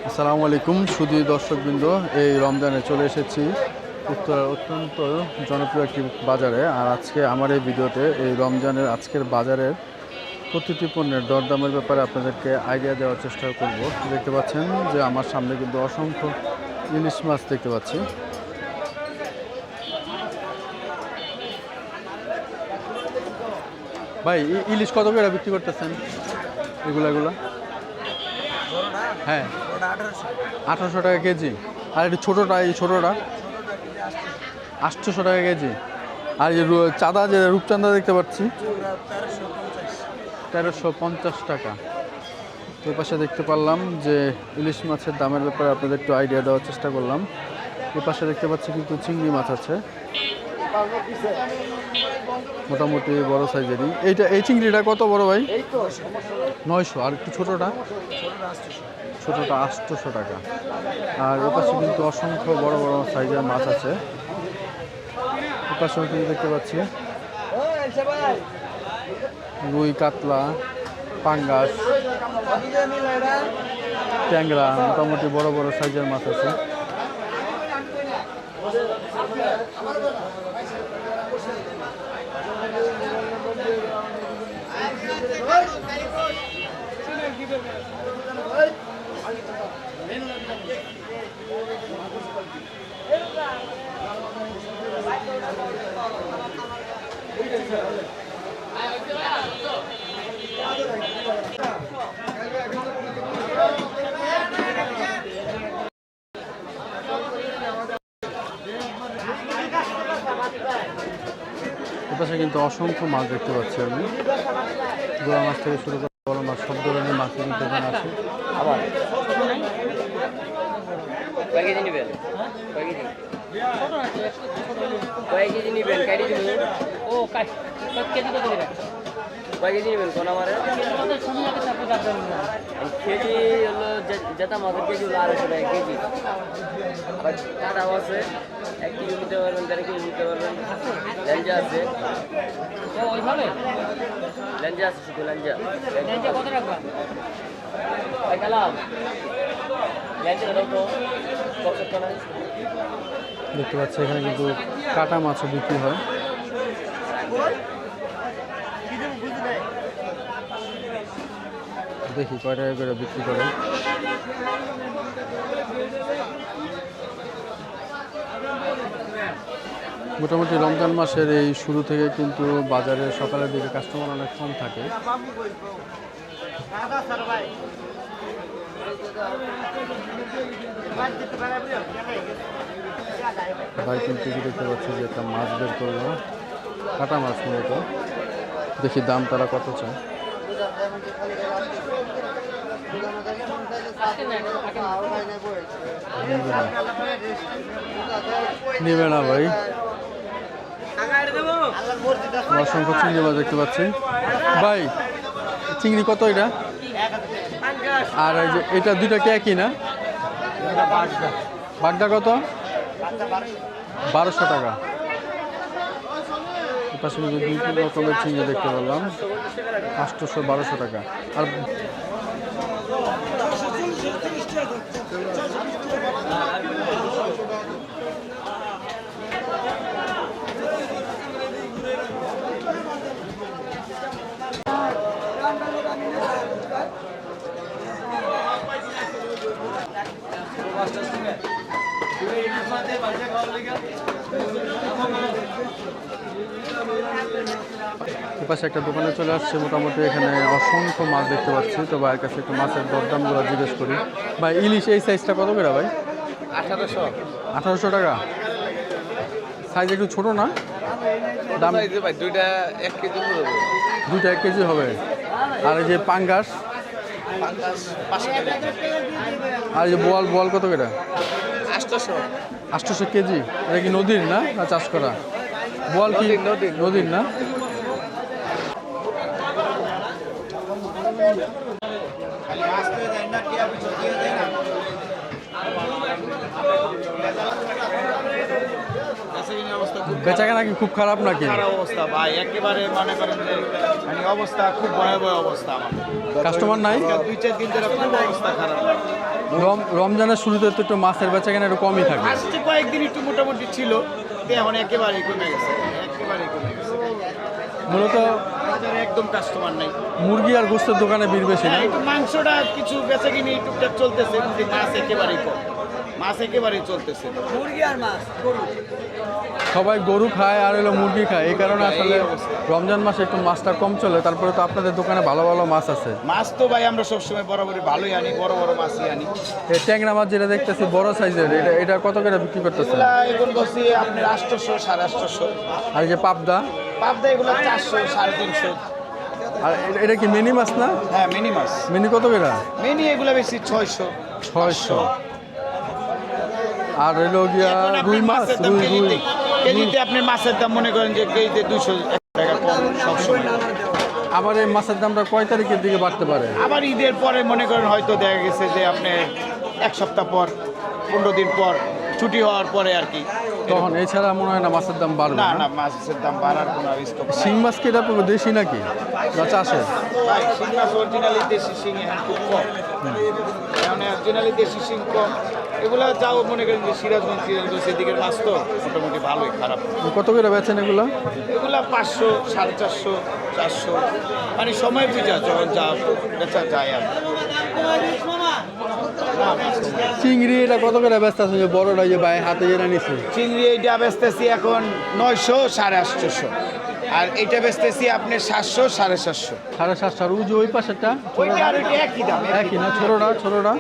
আসসালামু আলাইকুম সুধী দর্শকবৃন্দ। এই রমজানে চলে এসেছি উত্তরার অত্যন্ত জনপ্রিয় একটি বাজারে। আর আজকে আমার এই ভিডিওতে এই রমজানের আজকের বাজারের প্রতিটি পণ্যের দরদামের ব্যাপারে আপনাদেরকে আইডিয়া দেওয়ার চেষ্টা করব। দেখতে পাচ্ছেন যে আমার সামনে কিন্তু অসংখ্য ইলিশ মাছ দেখতে পাচ্ছি। ভাই ইলিশ কত করে বিক্রি করতেছেন এগুলা? হ্যাঁ, 1800 টাকা কেজি। আর একটু ছোটোটা, এই ছোটোটা 800 টাকা কেজি। আর এই চাঁদা, যে রূপচাঁদা দেখতে পাচ্ছি 1350 টাকা। এর পাশে দেখতে পারলাম যে ইলিশ মাছের দামের ব্যাপারে আপনাদের একটু আইডিয়া দেওয়ার চেষ্টা করলাম। এর পাশে দেখতে পাচ্ছি কিন্তু চিংড়ি মাছ আছে, মোটামুটি বড় সাইজেরই। এই চিংড়িটা কত বড় ভাই? 900। আর একটু ছোটোটা 800 টাকা। আর এর পাশে কিন্তু অসংখ্য বড় বড় সাইজের মাছ আছে। এর পাশেও কিন্তু দেখতে পাচ্ছি রুই, কাতলা, পাঙ্গাস, ট্যাংরা, মোটামুটি বড় বড় সাইজের মাছ আছে। এপাশে কিন্তু অসংখ্য মাছ দেখতে পাচ্ছি আমি। গোড়া মাছ থেকে শুরু করে বড় মাছ, সব ধরনের মাছ কিন্তু এখানে আছে। আবার কয় কেজি নিবেন? কেজি দিবেন? ও কেজি কত দিবেন? কয় কেজি নিবেন কোন আমার? কেজি হলো যেটা মাছের কেজি হলো 250 টাকা কেজি। আবার কাটাও আছে, 1 কেজি নিতে পারবেন, 1.5 কেজি নিতে পারবেন। ল্যাঞ্জা আছে, ওইভাবে ল্যাঞ্জা আছে, শুধু ল্যাঞ্জা। ল্যাঞ্জা কত রাখবা? গেলাম ল্যাঞ্জা দাও তো, দেখতে পাচ্ছি এখানে কিন্তু কাটা মাছও বিক্রি হয়। দেখি কয় টাকা করে বিক্রি করে। মোটামুটি রমজান মাসের এই শুরু থেকে কিন্তু বাজারে সকালের দিকে কাস্টমার অনেক কম থাকে। ভাই কিন্তু দেখতে পাচ্ছি যে একটা মাছ বের করলো, কাটা মাছ মূলত। দেখি দাম তারা কত চায়। নিবে না ভাই। অসংখ্য চিংড়ি মাছ দেখতে পাচ্ছি। ভাই চিংড়ি কত এটা? আর এই যে এটা দুইটা কে একই না? বাগদা কত? 1200 টাকা। পাশে কিন্তু 2 রকমের চিংড়ি দেখতে পেলাম, 800, 1200 টাকা। আর পাশে একটা দোকানে চলে আসছে। মোটামুটি এখানে অসংখ্য মাছ দেখতে পাচ্ছি। তো ভাইয়ের কাছে একটু মাছের দরদামগুলো জিজ্ঞেস করি। ভাই ইলিশ এই সাইজটা কত করে ভাই? 1800 টাকা। সাইজ একটু ছোট না? দাম ভাই দুইটা 1 কেজি হবে। দুইটা 1 কেজি হবে। আর এই যে পাঙ্গাস, 500 টাকা। আর এই যে বোয়াল কত করে? 800 কেজি। এটা কি নদীর না চাষ করা? বোয়াল কি নদীর না? বেচাকেনার অবস্থা খুব বেচাকেনা কি খুব খারাপ নাকি? খারাপ অবস্থা ভাই, একেবারে মনে করেন যে মানে অবস্থা খুব ভয়াবহ অবস্থা আমাদের। কাস্টমার নাই? 2-4 দিন ধরে খুব অবস্থা খারাপ। রমজানের শুরুতে তো একটু মাছের বেচাকেনা একটু কমই থাকে। আজকে কয়েকদিন একটু মোটামুটি ছিল, কিন্তু এখন একেবারেই কমে গেছে, একেবারেই কমে গেছে। মূলত বাজারে একদম কাস্টমার নাই। মুরগি আর গোস্তের দোকানে ভিড় বেশি না? হ্যাঁ, একটু মাংসটা কিছু বেচাকিনি টুকটাক চলতেছে, কিন্তু মাছ একেবারেই কম, মাছ একেবারেই চলতেছে না। সবাই গরু খায় আর হলো মুরগি খায়, এই কারণে আসলে এই অবস্থা। রমজান মাসে একটু মাছটা কম চলে। তারপরে তো আপনাদের দোকানে ভালো ভালো মাছ আছে। মাছ তো ভাই আমরা সবসময় বরাবরই ভালোই আনি, বড় বড় মাছই আনি। এই ট্যাংরা মাছ যেটা দেখতেছি বড় সাইজের, এটা কত করে বিক্রি করতেছে? এগুলা এখন বলছি আপনার 800, 850। আর এই যে পাবদা, পাবদা এগুলো 400, 350। আর এটা কি মিনি মাছ না? হ্যাঁ, মিনি মাছ। মিনি কত করে? মিনি এগুলো বেশি 600। 600। আর হইলো গিয়া এখন আপনি রুই মাছ, মাছের দাম কেজিতে আপনি মাছের দাম মনে করেন যে কেজিতে 200 টাকা কম সবসময়। আবার এই মাছের দামটা কয় তারিখের দিকে বাড়তে পারে? আবার ঈদের পরে মনে করেন হয়তো দেখা গেছে যে আপনি 1 সপ্তাহ পর, 15 দিন পর, ছুটি হওয়ার পরে আর কি। তখন এছাড়া মনে হয় না মাছের দাম বাড়বে না না? না, মাছের দাম বাড়ার কোনো স্কোপ নাই। শিং মাছ কি এটা পুরো দেশি নাকি না চাষের? ভাই শিং মাছ অরিজিনালি দেশি শিং এখন খুব কম, এখন অরিজিনালি দেশি শিং কম। এগুলা যাও মনে করেন যে সিরাজগঞ্জ সেদিকের মাছ তো মোটামুটি ভালোই, খারাপ না। কত করে বেচেন এগুলো? এগুলা 500, 450, 400, মানে সময় বুঝা যখন যা বেচা যায় আর কি। চিংড়ি এটা কত করে ব্যস্ত আছে যে বড়টা যে ভাই হাতে যেটা নিচ্ছে? চিংড়ি এইটা বেচতেছি এখন 900, 850। আর এইটা বেচতেছি আপনি 700, 750। 750। আর ওই যে ওই পাশেরটা ওইটা আর ওইটা একই দাম, একই না? ছোটটা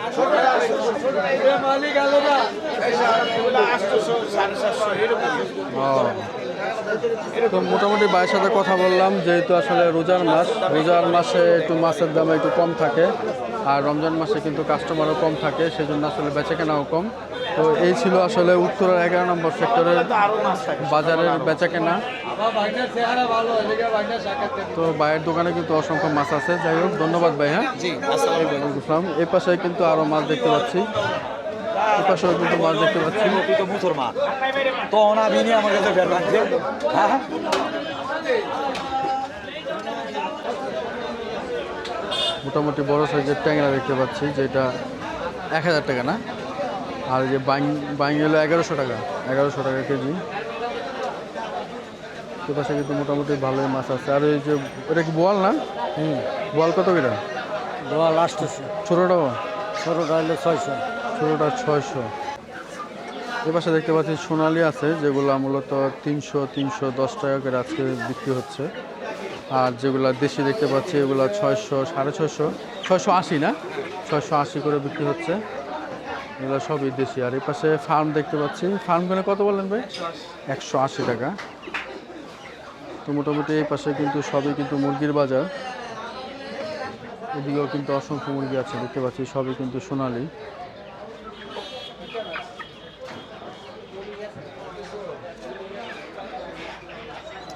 এগুলো 800, 750 এরকম। তো মোটামুটি ভাইয়ের সাথে কথা বললাম, যেহেতু আসলে রোজার মাস, রোজার মাসে একটু মাছের দাম একটু কম থাকে, আর রমজান মাসে কিন্তু কাস্টমারও কম থাকে, সেজন্য আসলে বেচাকেনাও কম। তো এই ছিল আসলে উত্তরের 11 নম্বর সেক্টরের আরো মাছ থাকে বাজারের বেচাকেনা। তো ভাইয়ের দোকানে কিন্তু অসংখ্য মাছ আছে। যাই হোক, ধন্যবাদ ভাই। হ্যাঁ, জি, আসসালামু আলাইকুম। বুঝলাম। এই পাশে কিন্তু আরো মাছ দেখতে পাচ্ছি, এই পাশেও কিন্তু মাছ দেখতে পাচ্ছি। তুই তো মুসলমান তো অনাবি নিয়ে আমার কাছে বের রাখছে। হ্যাঁ, মোটামুটি বড় সাইজের ট্যাংরা দেখতে পাচ্ছি, যেটা 1000 টাকা না? আর এই যে বাইং হলো 1100 টাকা, 1100 টাকা কেজি। তো পাশে কিন্তু মোটামুটি ভালোই মাছ আছে। আর এই যে এটা কি বোয়াল না? বোয়াল কত করে? দোয়া লাস্ট ছোটোটাও? ছোটোটা হলে 600। ছোটোটা 600। এ পাশে দেখতে পাচ্ছি সোনালি আছে, যেগুলো মূলত 300, 310 টাকা করে আজকে বিক্রি হচ্ছে। আর যেগুলো দেশি দেখতে পাচ্ছি এগুলো 600, 650, 680 না? 680 করে বিক্রি হচ্ছে। এগুলো সবই দেশি। আর এই পাশে ফার্ম দেখতে পাচ্ছি, ফার্মগুলো কত বললেন ভাই? 180 টাকা। তো মোটামুটি এই পাশে কিন্তু সবই কিন্তু মুরগির বাজার। এদিকেও কিন্তু অসংখ্য মুরগি আছে দেখতে পাচ্ছি, সবই কিন্তু সোনালি।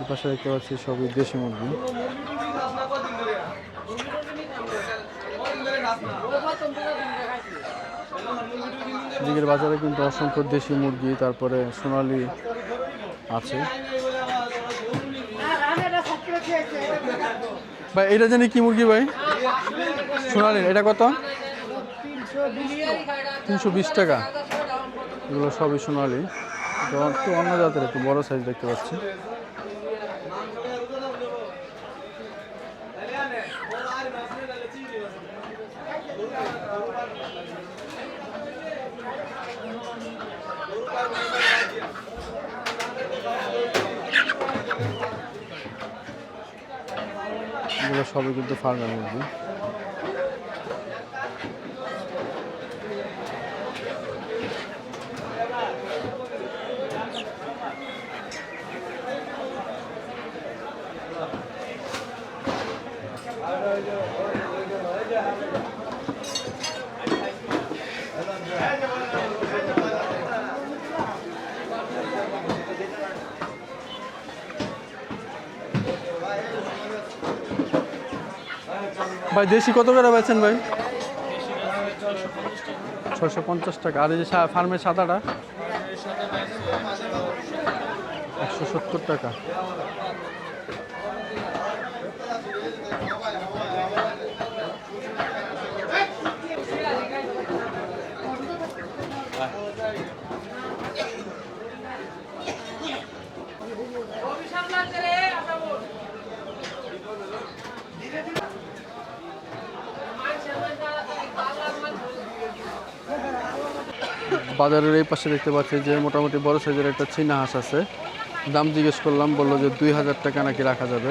এই পাশে দেখতে পাচ্ছি সবই দেশি মুরগি। এদিকের বাজারে কিন্তু অসংখ্য দেশি মুরগি, তারপরে সোনালি আছে। ভাই এটা জানি কি মুরগি ভাই? সোনালি, এটা কত? 320 টাকা। এগুলো সবই সোনালি, একটু অন্য জাতের, একটু বড় সাইজ দেখতে পাচ্ছি। এগুলো সবই কিন্তু ফার্মের মুরগি। ভাই দেশি কত করে বেচেন ভাই? 650 টাকা। আর এই যে ফার্মের সাদাটা 170 টাকা। বাজারের এই পাশে দেখতে পাচ্ছি যে মোটামুটি বড় সাইজের একটা চীনা হাঁস আছে। দাম জিজ্ঞেস করলাম, বললো যে 2000 টাকা নাকি রাখা যাবে।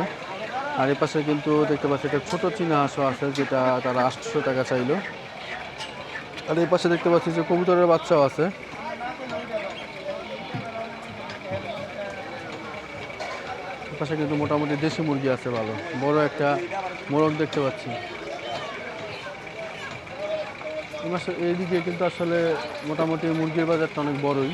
আর এই পাশে কিন্তু দেখতে পাচ্ছি একটা ছোটো চীনা হাঁসও আছে, যেটা তারা 800 টাকা চাইলো। আর এই পাশে দেখতে পাচ্ছি যে কবুতরের বাচ্চাও আছে। এই পাশে কিন্তু মোটামুটি দেশি মুরগি আছে, ভালো বড় একটা মোরগ দেখতে পাচ্ছি। এই মাসে এইদিকে কিন্তু আসলে মোটামুটি মুরগির বাজারটা অনেক বড়ই।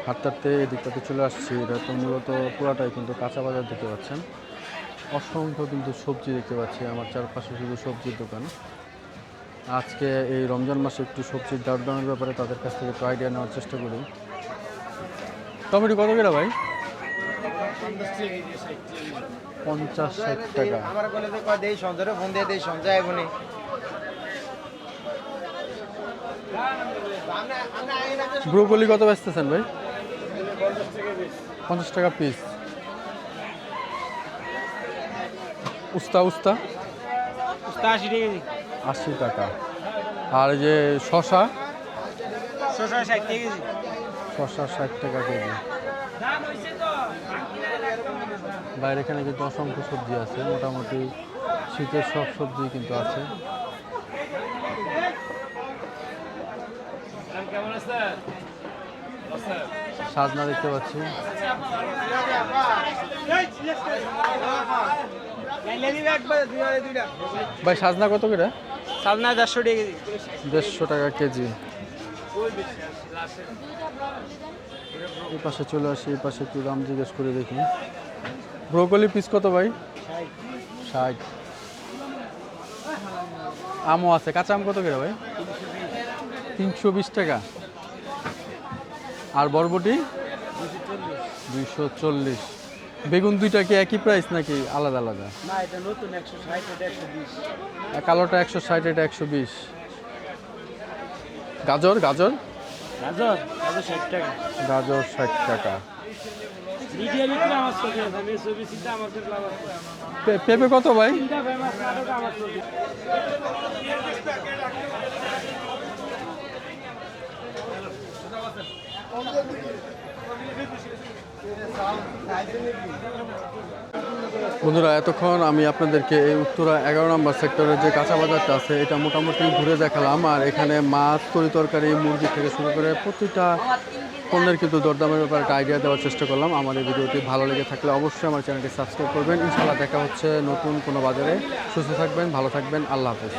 হাঁটতে হাঁটতে এদিকটাতে চলে আসছি। এটা তো মূলত পুরাটাই কিন্তু কাঁচা বাজার দেখতে পাচ্ছেন। অসংখ্য কিন্তু সবজি দেখতে পাচ্ছি, আমার চারপাশে শুধু সবজির দোকান। আজকে এই রমজান মাসে একটু সবজির দরদামের ব্যাপারে তাদের কাছ থেকে একটু আইডিয়া নেওয়ার চেষ্টা করি। টমেটো কত করে ভাই? 50-60 টাকা। ব্রোকলি কত বেচতেছেন ভাই? 50 টাকা পিস। উস্তা 80 টাকা। আর এই যে শশা 60 টাকা কেজি। বাইরে এখানে কিন্তু অসংখ্য সবজি আছে, মোটামুটি শীতের সব সবজি কিন্তু আছে। সাজনা দেখতে পাচ্ছি। ভাই সাজনা কত করে? সাজনা 150 টাকা কেজি। 150 টাকা কেজি। এই পাশে চলে আসি, এই পাশে একটু দাম জিজ্ঞেস করে দেখি। ব্রোকলি পিস কত ভাই? 60। আমও আছে, কাঁচা আম কত করে ভাই? 320 টাকা। আর বরবটি 240। বেগুন দুইটা কি একই প্রাইস নাকি আলাদা আলাদা? না, এটা নতুন 160, এটা 120। কালোটা 160, এটা 120। গাজর 60 টাকা। গাজর 60 টাকা। মিডিয়াম ভিতরে আমার চোখে আছে, আমি 24 টা আমার চোখে লাভ আছে। পেঁপে কত ভাই? তিনটা ফেমাস নাটক আমার চোখে। বন্ধুরা, এতক্ষণ আমি আপনাদেরকে এই উত্তরা 11 নম্বর সেক্টরের যে কাঁচা বাজারটা আছে এটা মোটামুটি ঘুরে দেখালাম। আর এখানে মাছ, তরি-তরকারি, মুরগি থেকে শুরু করে প্রতিটা পণ্যের কিন্তু দরদামের ব্যাপারে একটা আইডিয়া দেওয়ার চেষ্টা করলাম। আমার এই ভিডিওটি ভালো লেগে থাকলে অবশ্যই আমার চ্যানেলটি সাবস্ক্রাইব করবেন। ইনশাআল্লাহ দেখা হচ্ছে নতুন কোনো বাজারে। সুস্থ থাকবেন, ভালো থাকবেন, আল্লাহ হাফেজ।